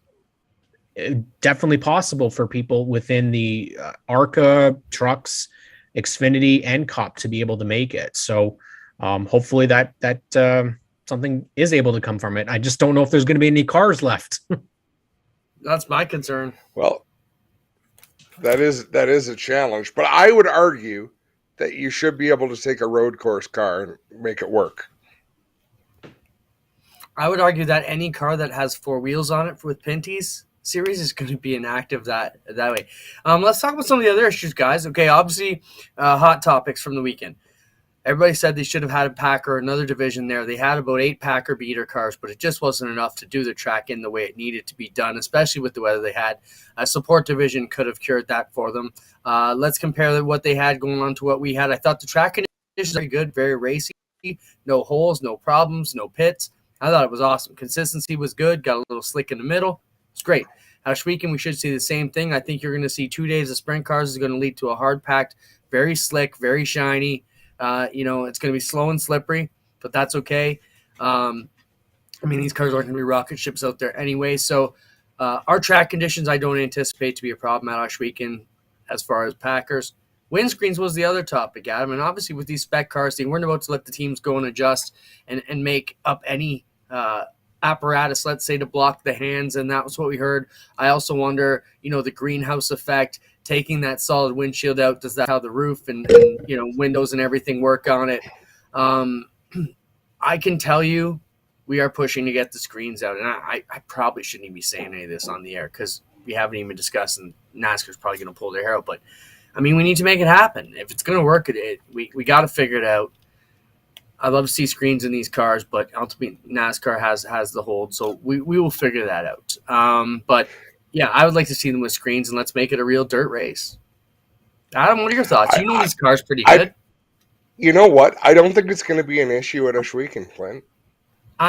definitely possible for people within the ARCA, trucks, Xfinity, and Cup to be able to make it. So hopefully that something is able to come from it. I just don't know if there's going to be any cars left. That's my concern. Well, that is a challenge, but I would argue that you should be able to take a road course car and make it work. I would argue that any car that has four wheels on it with Pinty's series is going to be inactive that way. Let's talk about some of the other issues, guys. Okay, obviously, hot topics from the weekend. Everybody said they should have had a Packer, another division there. They had about 8 Packer beater cars, but it just wasn't enough to do the track in the way it needed to be done, especially with the weather they had. A support division could have cured that for them. Let's compare what they had going on to what we had. I thought the track conditions are good, very racy, no holes, no problems, no pits. I thought it was awesome. Consistency was good, got a little slick in the middle. It's great. Ash weekend, we should see the same thing. I think you're going to see 2 days of sprint cars is going to lead to a hard-packed, very slick, very shiny. It's going to be slow and slippery, but that's okay. These cars aren't going to be rocket ships out there anyway. So our track conditions, I don't anticipate to be a problem at Ash weekend as far as Packers. Windscreens was the other topic, Adam. And obviously with these spec cars, they weren't about to let the teams go and adjust and make up any apparatus, let's say, to block the hands, and that was what we heard. I also wonder, the greenhouse effect, taking that solid windshield out, does that how the roof and windows and everything work on it? I can tell you we are pushing to get the screens out, and I probably shouldn't even be saying any of this on the air because we haven't even discussed, and NASCAR's probably going to pull their hair out, but we need to make it happen. If it's going to work, we got to figure it out. I love to see screens in these cars, but ultimately NASCAR has the hold, so we will figure that out. But yeah, I would like to see them with screens, and let's make it a real dirt race. Adam, what are your thoughts? These cars pretty good. You know what? I don't think it's going to be an issue at Ash weekend, Clint.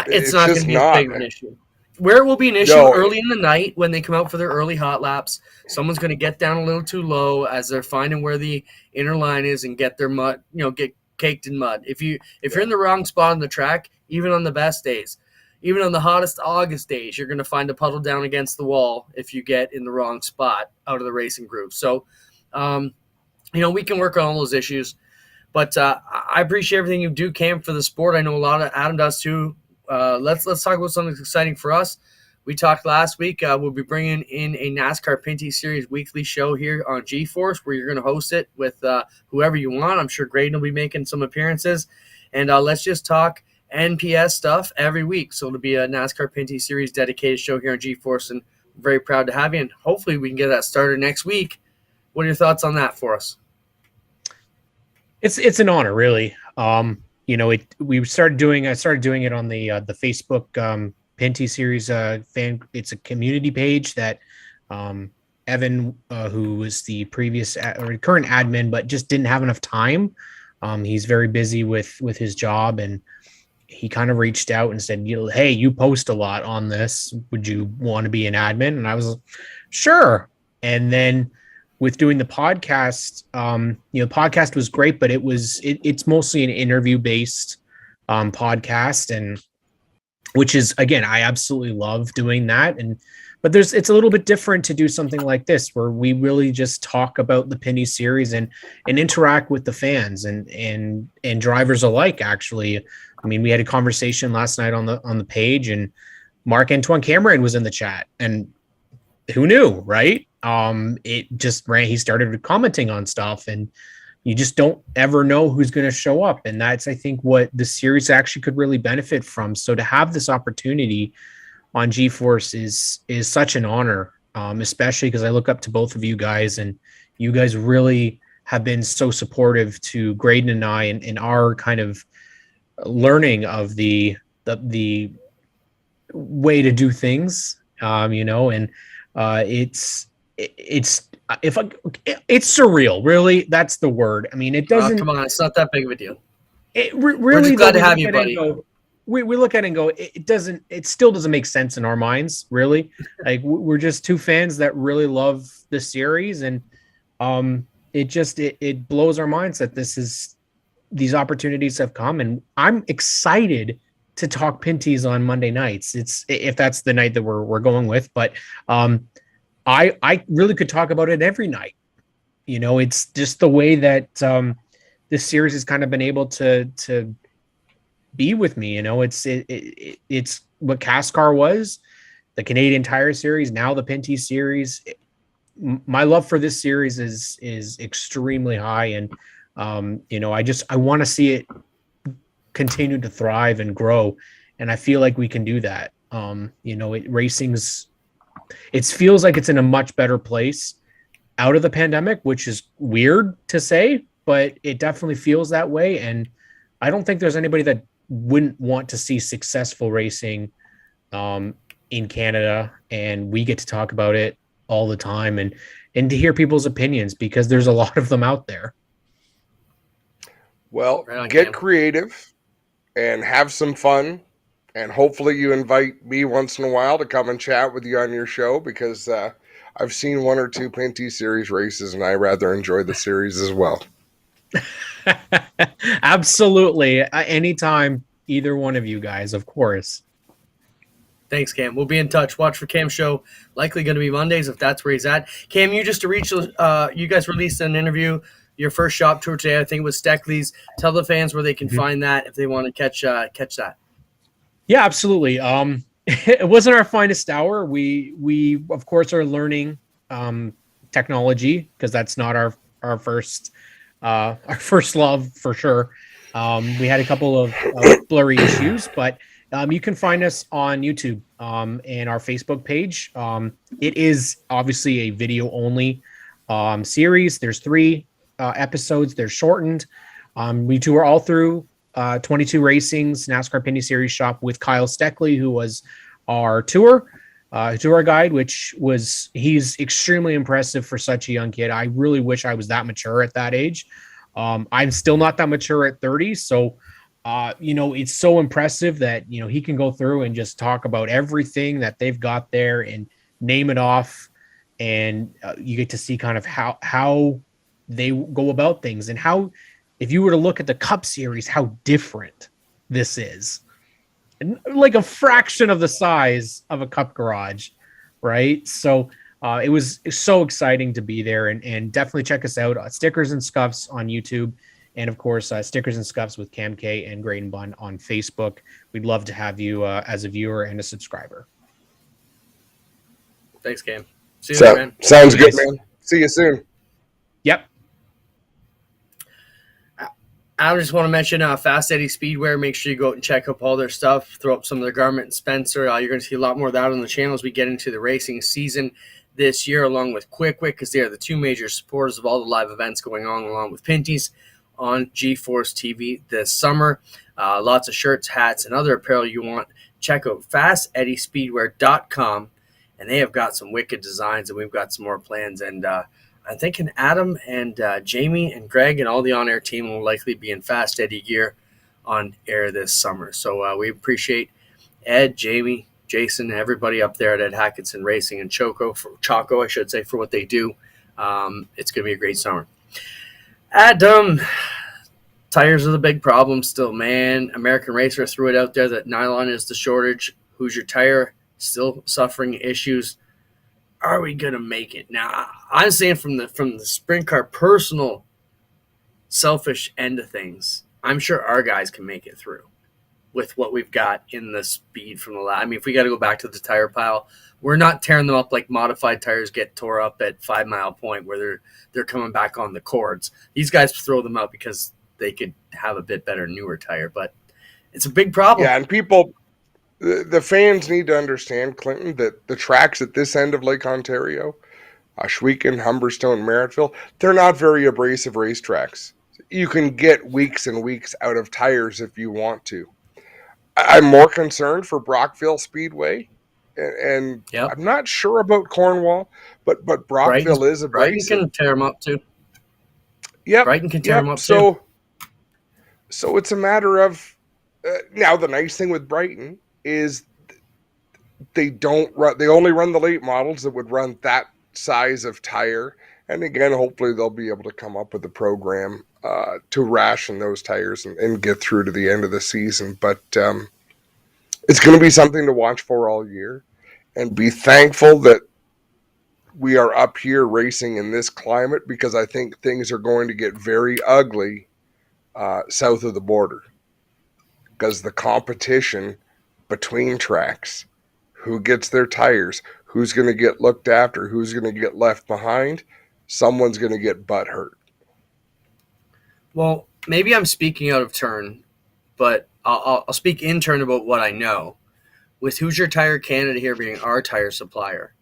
It's not going to be a big an issue. Where it will be an issue early in the night when they come out for their early hot laps, someone's going to get down a little too low as they're finding where the inner line is and get their mud, get caked in mud. If you're in the wrong spot on the track, even on the best days, even on the hottest August days, you're going to find a puddle down against the wall if you get in the wrong spot out of the racing group. So, we can work on all those issues. But I appreciate everything you do, Cam, for the sport. I know a lot of Adam does too. Let's talk about something exciting for us. We talked last week. We'll be bringing in a NASCAR Pinty Series weekly show here on G-Force, where you're going to host it with whoever you want. I'm sure Graydon will be making some appearances. And let's just talk NPS stuff every week. So it'll be a NASCAR Pinty Series dedicated show here on G-Force, and I'm very proud to have you. And hopefully we can get that started next week. What are your thoughts on that for us? It's an honor, really. I started doing it on the Facebook Pinty Series fan. It's a community page that Evan, who was the previous or current admin, but just didn't have enough time. He's very busy with his job, and he kind of reached out and said, hey, you post a lot on this. Would you want to be an admin? And I was sure. And then with doing the podcast, the podcast was great, but it's mostly an interview based podcast. And which is, again, I absolutely love doing that. But it's a little bit different to do something like this, where we really just talk about the Pinty series and interact with the fans and drivers alike. Actually, I mean, we had a conversation last night on the page, and Marc-Antoine Cameron was in the chat, and who knew, right? It just ran. He started commenting on stuff, and you just don't ever know who's going to show up. And that's, I think, what the series actually could really benefit from. So to have this opportunity on G-Force is such an honor, especially because I look up to both of you guys, and you guys really have been so supportive to Graydon and I in our kind of learning of the way to do things, and it's surreal, really. That's the word. I mean, it doesn't. Come on, it's not that big of a deal. Really, we're just glad to have you, buddy. We look at it and go, it still doesn't make sense in our minds, really. Like, we're just two fans that really love the series, and it blows our minds that these opportunities have come, and I'm excited to talk Pinties on Monday nights. If that's the night that we're going with, but I really could talk about it every night. It's just the way that this series has kind of been able to be with me. It's what CASCAR was, the Canadian Tire Series, now the Pinty Series. My love for this series is extremely high, and I want to see it continue to thrive and grow, and I feel like we can do that. It feels like it's in a much better place out of the pandemic, which is weird to say, but it definitely feels that way. And I don't think there's anybody that wouldn't want to see successful racing in Canada, and we get to talk about it all the time and to hear people's opinions, because there's a lot of them out there. Well, get creative and have some fun. And hopefully you invite me once in a while to come and chat with you on your show, because I've seen one or two Pinty Series races, and I rather enjoy the series as well. Absolutely. Anytime, either one of you guys, of course. Thanks, Cam. We'll be in touch. Watch for Cam's show. Likely going to be Mondays if that's where he's at. Cam, you guys released an interview, your first shop tour today. I think it was Steckley's. Tell the fans where they can find that if they want to catch that. Yeah, absolutely. It wasn't our finest hour. We of course are learning technology, because that's not our first love for sure. We had a couple of blurry issues, but you can find us on YouTube and our Facebook page. It is obviously a video only series. There's 3 episodes. They're shortened. We tour all through 22 Racing's NASCAR Pinty Series shop with Kyle Steckley, who was our tour guide, he's extremely impressive for such a young kid. I really wish I was that mature at that age. I'm still not that mature at 30. So, it's so impressive that, he can go through and just talk about everything that they've got there and name it off. And you get to see kind of how they go about things, and how, if you were to look at the Cup Series, how different this is. And like a fraction of the size of a Cup garage, right? So it was so exciting to be there, and definitely check us out. Stickers and Scuffs on YouTube, and of course, Stickers and Scuffs with Cam K and Graydon Bunn on Facebook. We'd love to have you as a viewer and a subscriber. Thanks, Cam. See you later, man. Sounds good, man. See you soon. Yep. I just want to mention Fast Eddie Speedwear. Make sure you go out and check up all their stuff. Throw up some of their Garment and Spencer. You're going to see a lot more of that on the channel as we get into the racing season this year, along with Quick, because they are the 2 major supporters of all the live events going on, along with Pinty's on G-Force TV this summer. Lots of shirts, hats, and other apparel you want. Check out FastEddieSpeedwear.com, and they have got some wicked designs, and we've got some more plans. And I'm thinking Adam and Jamie and Greg and all the on-air team will likely be in Fast Eddie gear on air this summer. So we appreciate Ed, Jamie, Jason, and everybody up there at Ed Hackinson Racing and Choco, I should say, for what they do. It's going to be a great summer. Adam, tires are the big problem still, man. American Racer threw it out there that nylon is the shortage. Hoosier Tire still suffering issues. Are we gonna make it? Now, I'm saying from the sprint car personal selfish end of things, I'm sure our guys can make it through with what we've got in the speed from the last. I mean, if we got to go back to the tire pile, we're not tearing them up like modified tires get tore up at 5 Mile Point where they're coming back on the cords. These guys throw them out because they could have a bit better newer tire, but it's a big problem. Yeah, and people, the fans need to understand, Clinton, that the tracks at this end of Lake Ontario, Ohsweken, Humberstone, Merrittville, they're not very abrasive racetracks. You can get weeks and weeks out of tires if you want to. I'm more concerned for Brockville Speedway, and Yep. I'm not sure about Cornwall, but Brockville is abrasive. Brighton can tear them up too. Yep, Brighton can tear them up so, too. So it's a matter of now. The nice thing with Brighton is they don't run. They only run the late models that would run that size of tire. And again, hopefully they'll be able to come up with a program to ration those tires and get through to the end of the season. But it's going to be something to watch for all year, and be thankful that we are up here racing in this climate, because I think things are going to get very ugly south of the border, because the competition between tracks, who gets their tires, who's going to get looked after, who's going to get left behind, someone's going to get butt hurt. Well, maybe I'm speaking out of turn, but I'll speak in turn about what I know. With Hoosier Tire Canada here being our tire supplier,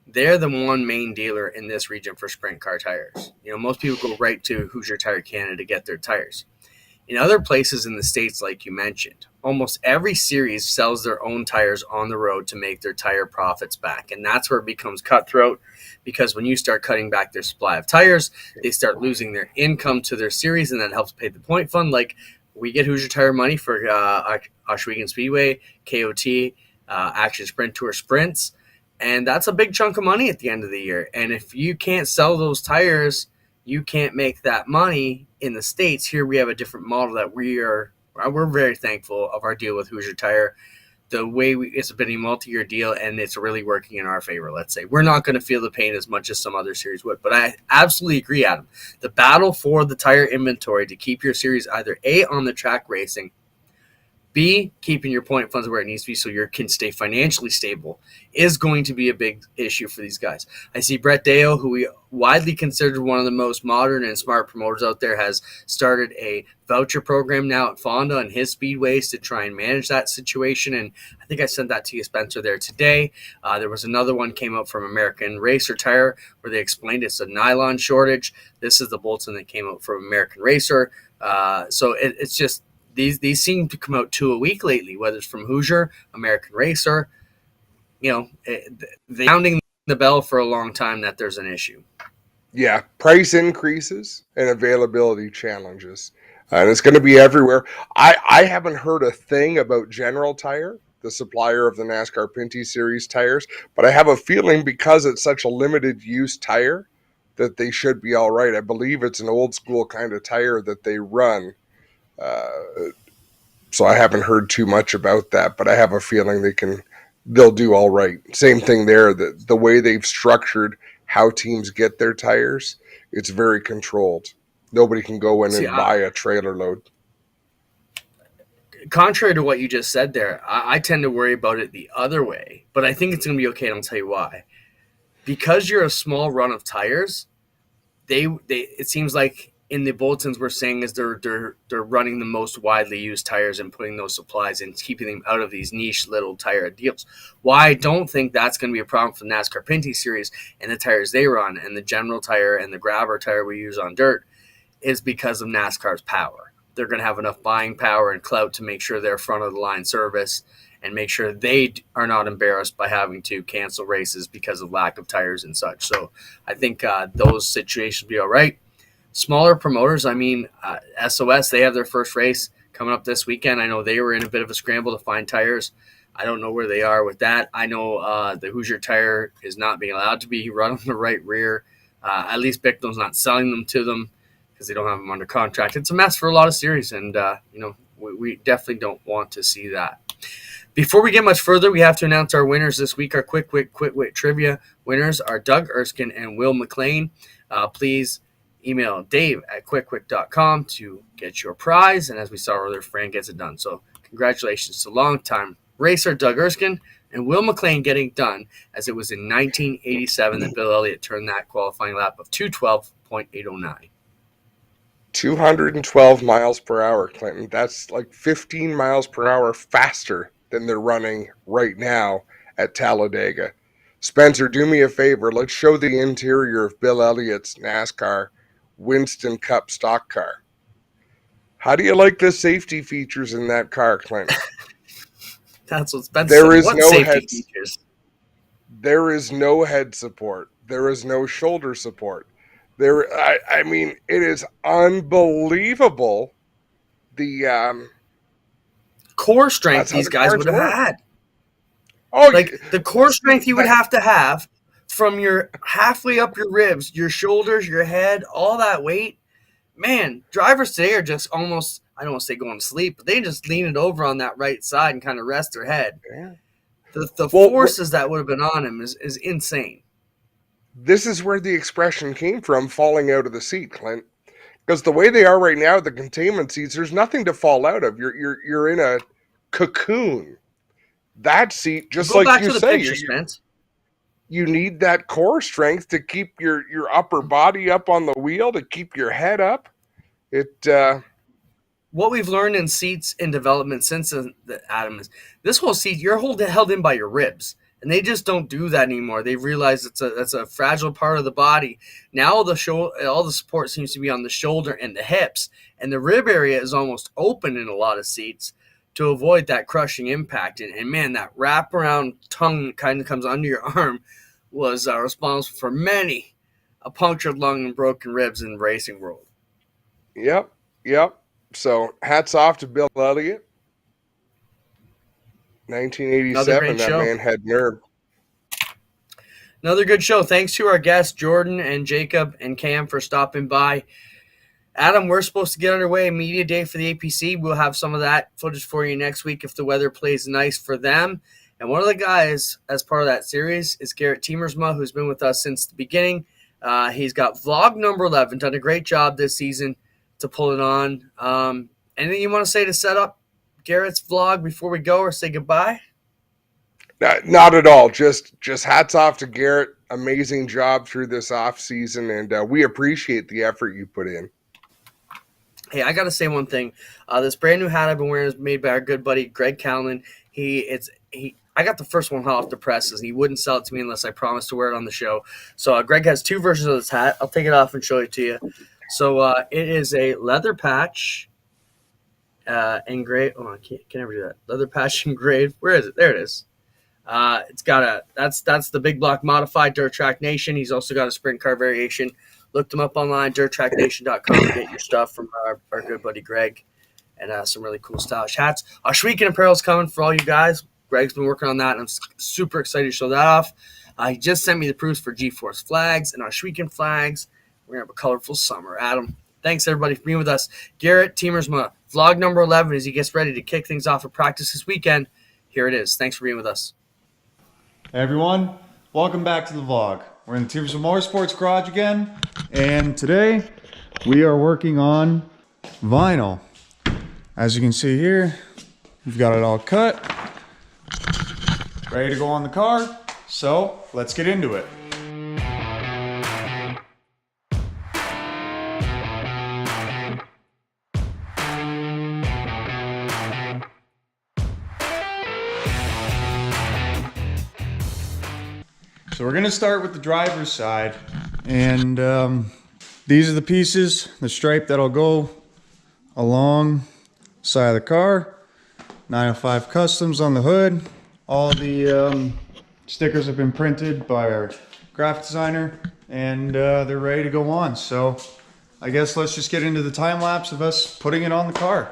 they're the one main dealer in this region for sprint car tires. You know, most people go right to Hoosier Tire Canada to get their tires. In other places in the States, like you mentioned, almost every series sells their own tires on the road to make their tire profits back. And that's where it becomes cutthroat, because when you start cutting back their supply of tires, they start losing their income to their series, and that helps pay the point fund. Like, we get Hoosier Tire money for Ohsweken Speedway, KOT, Action Sprint Tour Sprints, and that's a big chunk of money at the end of the year. And if you can't sell those tires, you can't make that money in the States. Here we have a different model that we're very thankful of our deal with Hoosier Tire. The way it's been a multi-year deal, and it's really working in our favor, let's say. We're not going to feel the pain as much as some other series would. But I absolutely agree, Adam. The battle for the tire inventory to keep your series either A, on the track racing, B, keeping your point funds where it needs to be so you can stay financially stable, is going to be a big issue for these guys. I see Brett Dale, who we widely considered one of the most modern and smart promoters out there, has started a voucher program now at Fonda and his speedways to try and manage that situation. And I think I sent that to you, Spencer, there today. There was another one came out from American Racer Tire where they explained it's a nylon shortage. This is the bulletin that came out from American Racer. So it's just, these seem to come out 2 a week lately, whether it's from Hoosier, American Racer. You know, they're sounding the bell for a long time that there's an issue. Yeah, price increases and availability challenges. And it's going to be everywhere. I haven't heard a thing about General Tire, the supplier of the NASCAR Pinty Series tires, but I have a feeling because it's such a limited use tire that they should be all right. I believe it's an old school kind of tire that they run. So I haven't heard too much about that, but I have a feeling they'll do all right. Same thing there. The way they've structured how teams get their tires, it's very controlled. Nobody can go in and buy a trailer load. Contrary to what you just said there, I tend to worry about it the other way, but I think it's going to be okay, and I'll tell you why. Because you're a small run of tires, it seems like in the bulletins we're saying is they're running the most widely used tires and putting those supplies and keeping them out of these niche little tire deals. Why I don't think that's going to be a problem for the NASCAR Pinty series and the tires they run and the General Tire and the Grabber tire we use on dirt is because of NASCAR's power. They're going to have enough buying power and clout to make sure they're front of the line service and make sure they are not embarrassed by having to cancel races because of lack of tires and such. So I think those situations will be all right. Smaller promoters, I mean, SOS, they have their first race coming up this weekend. I know they were in a bit of a scramble to find tires. I don't know where they are with that. I know the Hoosier Tire is not being allowed to be run on the right rear. At least Bicknell's not selling them to them because they don't have them under contract. It's a mess for a lot of series, and we definitely don't want to see that. Before we get much further, we have to announce our winners this week. Our quick wit trivia winners are Doug Erskine and Will McLean. Please email dave@quickwick.com to get your prize. And as we saw earlier, Fran gets it done. So congratulations to longtime racer Doug Erskine and Will McLean getting it done, as it was in 1987 that Bill Elliott turned that qualifying lap of 2:12.809. 212 miles per hour, Clinton. That's like 15 miles per hour faster than they're running right now at Talladega. Spencer, do me a favor. Let's show the interior of Bill Elliott's NASCAR Winston Cup stock car. How do you like the safety features in that car, Clinton? That's what Spencer There said. is What no safety head. features? There is no head support. There is no shoulder support. I mean, it is unbelievable. The Core strength That's how these the guys cars would have work. had. oh, Like the core strength you would have to have from your halfway up your ribs, your shoulders, your head, all that weight. Man, drivers today are just almost, I don't want to say going to sleep, but they just lean it over on that right side and kind of rest their head. yeah. The Well, forces that would have been on him is insane. This is where the expression came from, falling out of the seat, Clint. Because the way they are right now, the containment seats, there's nothing to fall out of. You're in a cocoon. That seat, just Go like back you to the say, picture, Spence. you need that core strength to keep your upper body up on the wheel, to keep your head up. What we've learned in seats in development since Adam is this whole seat, you're held in by your ribs. And they just don't do that anymore. They've realized that's a fragile part of the body. Now all the support seems to be on the shoulder and the hips, and the rib area is almost open in a lot of seats to avoid that crushing impact. And man, that wraparound tongue that kind of comes under your arm was responsible for many a punctured lung and broken ribs in the racing world. Yep. So hats off to Bill Elliott. 1987, that show. man had nerve. Another good show. Thanks to our guests, Jordan and Jacob and Cam, for stopping by. Adam, we're supposed to get underway media day for the APC. We'll have some of that footage for you next week if the weather plays nice for them. And one of the guys, as part of that series, is Garrett Tiemersma, who's been with us since the beginning. He's got vlog number 11, done a great job this season to pull it on. Anything you want to say to set up Garrett's vlog before we go, or say goodbye? Not at all. Just hats off to Garrett. Amazing job through this off season, and we appreciate the effort you put in. Hey, I got to say one thing. This brand new hat I've been wearing is made by our good buddy Greg Callan. I got the first one hot off the presses, and he wouldn't sell it to me unless I promised to wear it on the show. So Greg has two versions of this hat. I'll take it off and show it to you. So it is a leather patch engraved. Oh, I can't never do that. Leather patch engraved. Where is it? There it is. It's got that's the Big Block Modified Dirt Track Nation. He's also got a sprint car variation. Look them up online, dirttracknation.com, to get your stuff from our good buddy Greg, and some really cool stylish hats. Our Shweekin apparel is coming for all you guys. Greg's been working on that, and I'm super excited to show that off. He just sent me the proofs for G-Force flags and our Shweekin flags. We're going to have a colorful summer. Adam, thanks everybody for being with us. Garrett Tiemersma, vlog number 11, as he gets ready to kick things off at practice this weekend. Here it is. Thanks for being with us. Hey everyone, welcome back to the vlog. We're in the Tiemersma Motorsports garage again, and today we are working on vinyl. As you can see here, we've got it all cut, ready to go on the car, so let's get into it. So we're going to start with the driver's side, and these are the pieces, the stripe that'll go along the side of the car. 905 Customs on the hood. All the stickers have been printed by our graphic designer, and they're ready to go on. So I guess let's just get into the time lapse of us putting it on the car.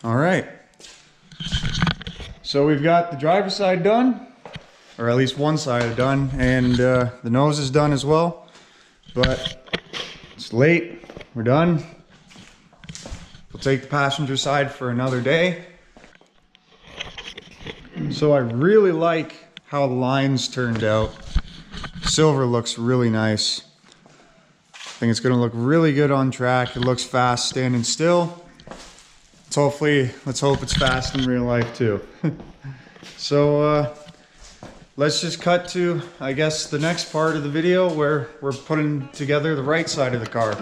All right. So we've got the driver's side done, or at least one side done, and the nose is done as well. But it's late. We're done. We'll take the passenger side for another day. So I really like how the lines turned out. Silver looks really nice. I think it's gonna look really good on track. It looks fast standing still. Let's hope it's fast in real life too. So let's just cut to, I guess, the next part of the video where we're putting together the right side of the car.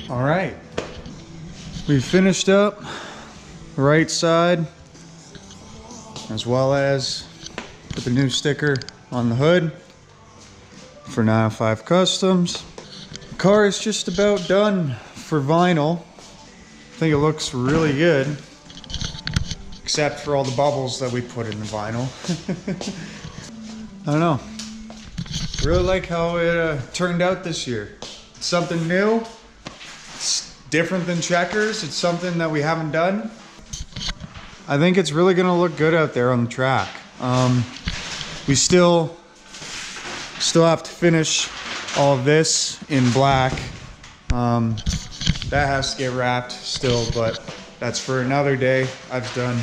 All right, we've finished up the right side, as well as put the new sticker on the hood for 905 Customs. The car is just about done for vinyl. I think it looks really good, except for all the bubbles that we put in the vinyl. I don't know. Really like how it turned out this year. It's something new. It's different than checkers. It's something that we haven't done. I think it's really gonna look good out there on the track. We still have to finish all of this in black. That has to get wrapped still, but that's for another day. I've done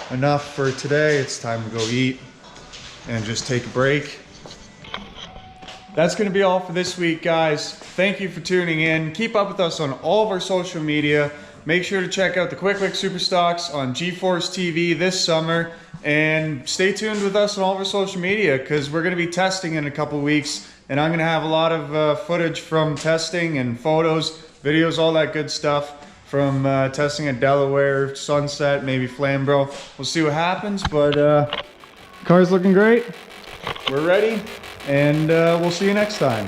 enough for today. It's time to go eat and just take a break. That's going to be all for this week, guys. Thank you for tuning in. Keep up with us on all of our social media. Make sure to check out the Quick Lick Superstocks on G-Force TV this summer. And stay tuned with us on all of our social media, because we're going to be testing in a couple weeks. And I'm going to have a lot of footage from testing and photos, videos, all that good stuff from testing at Delaware, Sunset, maybe Flamborough. We'll see what happens, but car's looking great. We're ready. And we'll see you next time.